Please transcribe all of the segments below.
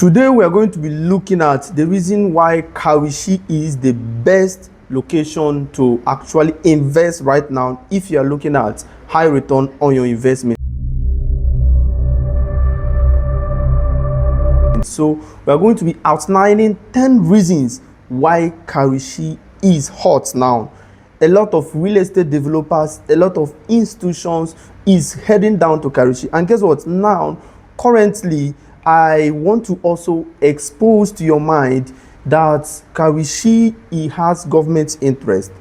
Today we are going to be looking at the reason why Kawishi is the best location to actually invest right now if you are looking at high return on your investment. So we are going to be outlining 10 reasons why Kawishi is hot now. A lot of real estate developers, a lot of institutions is heading down to Kawishi. And guess what? Now, currently, I want to also expose to your mind that Kawishi has government interest.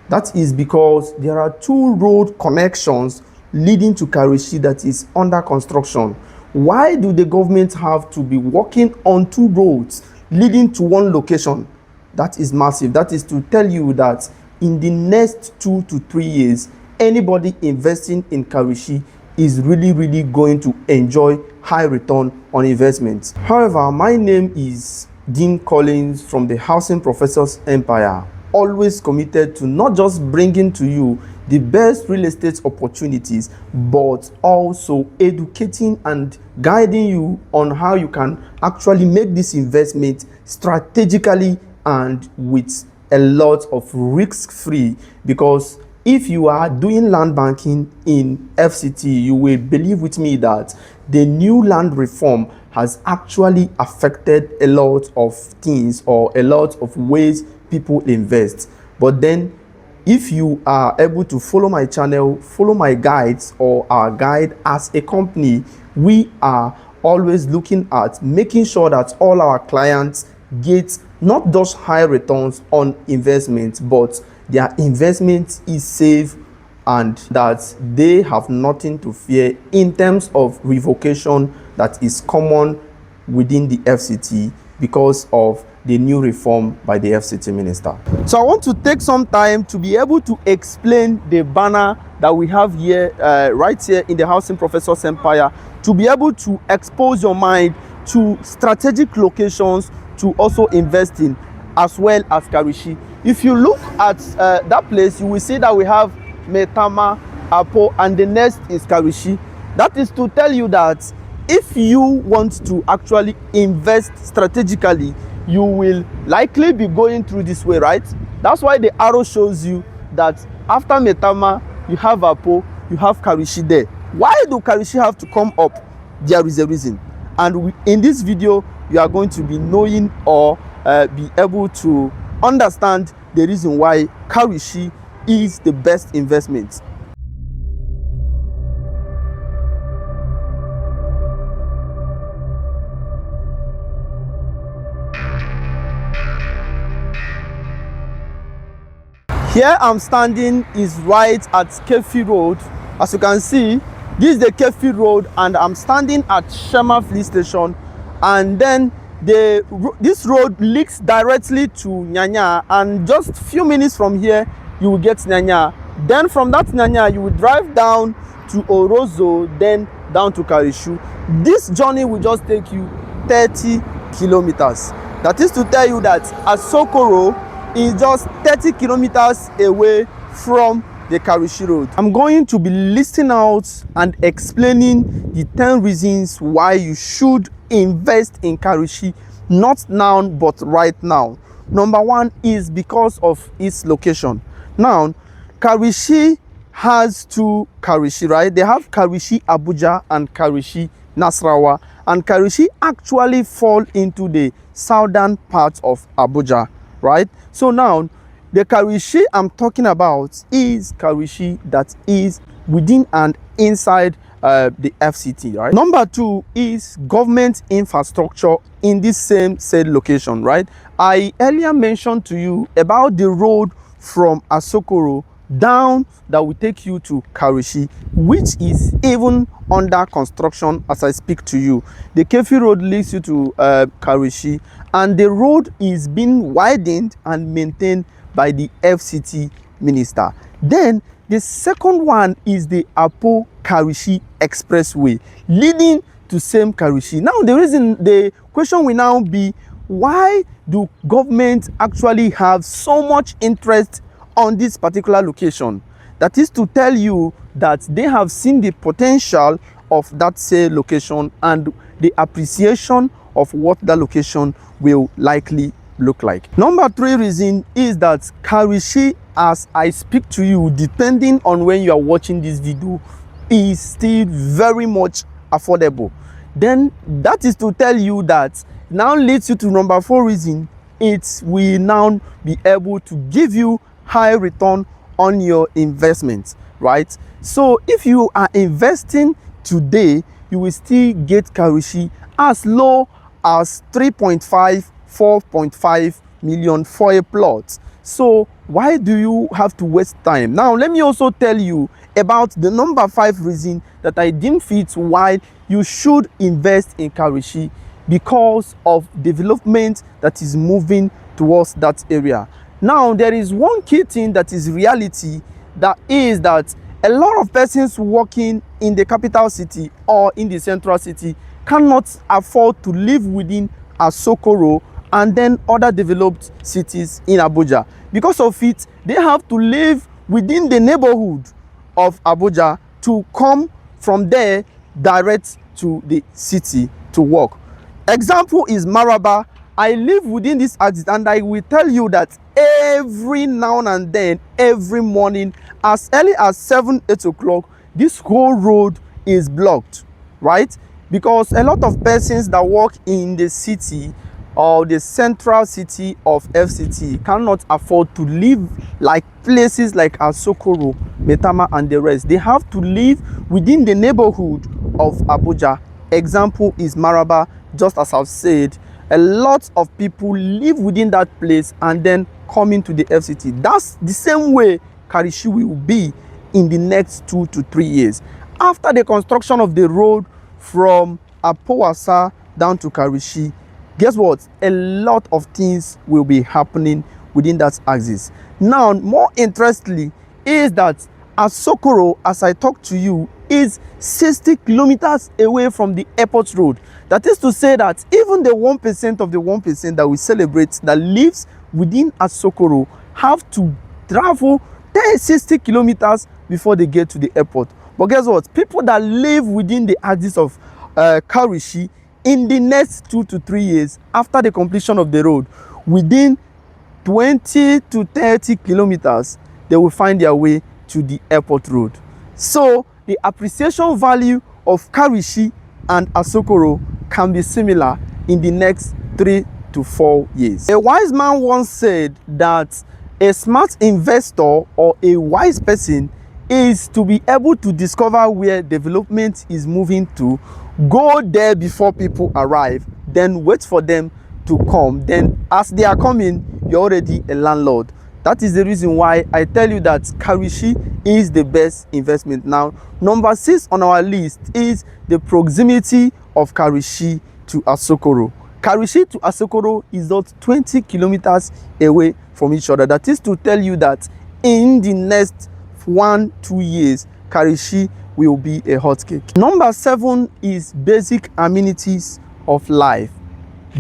That is because there are 2 road connections leading to Kawishi that is under construction. Why do the government have to be working on 2 roads leading to one location? That is massive. That is to tell you that in the next 2 to 3 years, anybody investing in Kawishi is really going to enjoy high return on investments. However, my name is Dean Collins from the Housing Professors Empire, always committed to not just bringing to you the best real estate opportunities, but also educating and guiding you on how you can actually make this investment strategically and with a lot of risk-free. Because if you are doing land banking in FCT, you will believe with me that the new land reform has actually affected a lot of things or a lot of ways people invest. But then if you are able to follow my channel, follow my guides or our guide as a company, we are always looking at making sure that all our clients get not just high returns on investments, but their investment is safe and that they have nothing to fear in terms of revocation that is common within the FCT because of the new reform by the FCT minister. So I want to take some time to be able to explain the banner that we have here, right here in the Housing Professors Empire, to be able to expose your mind to strategic locations to also invest in, as well as Kawishi. If you look at that place, you will see that we have Maitama, Apo, and the next is Kawishi. That is to tell you that if you want to actually invest strategically, you will likely be going through this way, right? That's why the arrow shows you that after Maitama, you have Apo, you have Kawishi there. Why do Kawishi have to come up? There is a reason. And in this video, you are going to be knowing or be able to understand the reason why Kawishi is the best investment. Here I'm standing is right at Kefi Road. As you can see, this is the Kefi Road and I'm standing at Shema Fleet Station, and then this road leads directly to Nyanya, and just few minutes from here you will get Nyanya. Then from that Nyanya you will drive down to Orozo, then down to Kawishi. This journey will just take you 30 kilometers. That is to tell you that Asokoro is just 30 kilometers away from the Kawishi Road. I'm going to be listing out and explaining the 10 reasons why you should invest in Kawishi, not now but right now. Number 1 is because of its location. Now, Kawishi has 2 Kawishi, right? They have Kawishi Abuja and Kawishi Nasarawa, and Kawishi actually fall into the southern part of Abuja, right? So now the Kawishi I'm talking about is Kawishi that is within and inside the FCT, right? Number 2 is government infrastructure in this same said location, right? I earlier mentioned to you about the road from Asokoro down that will take you to Kawishi, which is even under construction as I speak to you. The Kefi Road leads you to Kawishi, and the road is being widened and maintained by the FCT minister. Then the second one is the Apo Kawishi Expressway leading to same Kawishi. Now the question will now be, why do government actually have so much interest on this particular location? That is to tell you that they have seen the potential of that same location and the appreciation of what that location will likely look like. Number 3 reason is that Karishi, as I speak to you, depending on when you are watching this video, is still very much affordable. Then that is to tell you that now leads you to number 4 reason. It will now be able to give you high return on your investment, right? So if you are investing today, you will still get Karishi as low as 3.5, 4.5 million for a plot. So why do you have to waste time? Now let me also tell you about the number 5 reason that I deem fit why you should invest in Karishi, because of development that is moving towards that area. Now there is one key thing that is reality, that is that a lot of persons working in the capital city or in the central city cannot afford to live within Asokoro and then other developed cities in Abuja. Because of it, they have to live within the neighborhood of Abuja to come from there direct to the city to work. Example is Maraba. I live within this axis, and I will tell you that every now and then, every morning, as early as 7, 8 o'clock, this whole road is blocked, right? Because a lot of persons that work in the city or the central city of FCT cannot afford to live like places like Asokoro, Metama and the rest. They have to live within the neighborhood of Abuja. Example is Maraba. Just as I've said, a lot of people live within that place and then come into the FCT. That's the same way Karishi will be in the next 2 to 3 years. After the construction of the road from Apowasa down to Karishi, guess what? A lot of things will be happening within that axis. Now, more interestingly, is that Asokoro, as I talk to you, is 60 kilometers away from the airport road. That is to say that even the 1% of the 1% that we celebrate that lives within Asokoro have to travel 60 kilometers before they get to the airport. But guess what? People that live within the axis of Karishi, in the next 2 to 3 years after the completion of the road, within 20 to 30 kilometers, they will find their way to the airport road. So the appreciation value of Karishi and Asokoro can be similar in the next 3 to 4 years. A wise man once said that a smart investor or a wise person is to be able to discover where development is moving to, go there before people arrive, then wait for them to come. Then as they are coming, you're already a landlord. That is the reason why I tell you that Karishi is the best investment. Now, number 6 on our list is the proximity of Karishi to Asokoro. Karishi to Asokoro is not 20 kilometers away from each other. That is to tell you that in the next 1-2 years, Karishi will be a hotcake. Number 7 is basic amenities of life.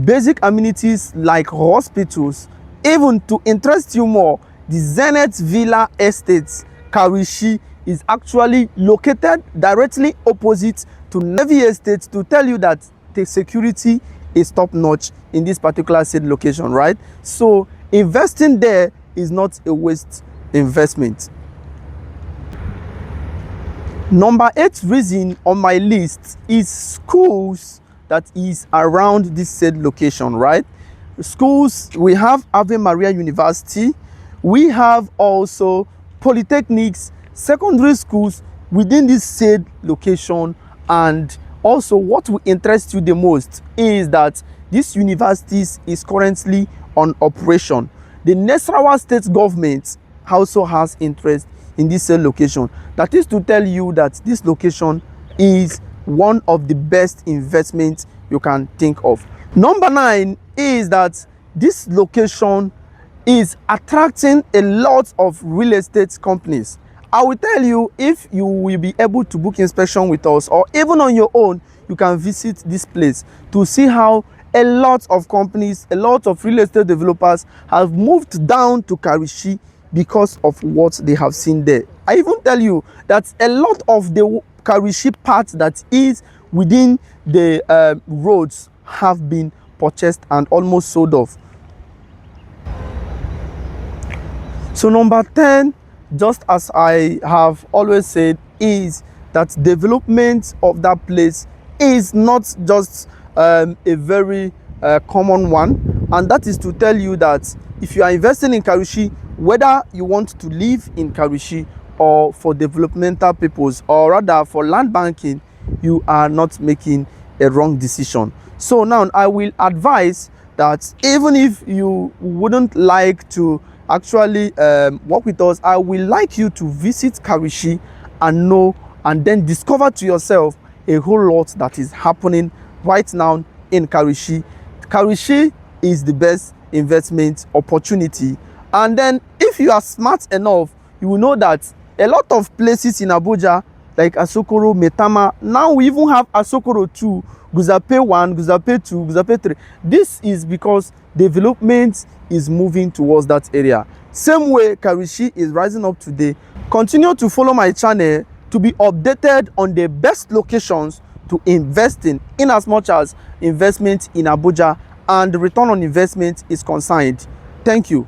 Basic amenities like hospitals. Even to interest you more, the Zenith Villa Estates, Karishi, is actually located directly opposite to Navy Estate, to tell you that the security is top notch in this particular said location, right? So investing there is not a waste investment. Number 8 reason on my list is schools that is around this said location, right? Schools, we have Ave Maria University, we have also polytechnics, secondary schools within this said location. And also what will interest you the most is that this universities is currently on operation. The Nasarawa state government also has interest in this said location. That is to tell you that this location is one of the best investments you can think of. Number 9 is that this location is attracting a lot of real estate companies. I will tell you, if you will be able to book inspection with us, or even on your own, you can visit this place to see how a lot of companies, a lot of real estate developers have moved down to Karishi because of what they have seen there. I even tell you that a lot of the Karishi part that is within the roads have been purchased and almost sold off. So number 10, just as I have always said, is that development of that place is not just a very common one, and that is to tell you that if you are investing in Karushi, whether you want to live in Karushi or for developmental purpose, or rather for land banking, you are not making a wrong decision. So now I will advise that even if you wouldn't like to actually work with us, I will like you to visit Karushi and know and then discover to yourself a whole lot that is happening right now in Karushi. Karushi is the best investment opportunity. And then if you are smart enough, you will know that a lot of places in Abuja like Asokoro, Maitama, now we even have Asokoro 2, Guzape 1, Guzape 2, Guzape 3. This is because development is moving towards that area. Same way Karushi is rising up today. Continue to follow my channel to be updated on the best locations to invest in as much as investment in Abuja and the return on investment is concerned. Thank you.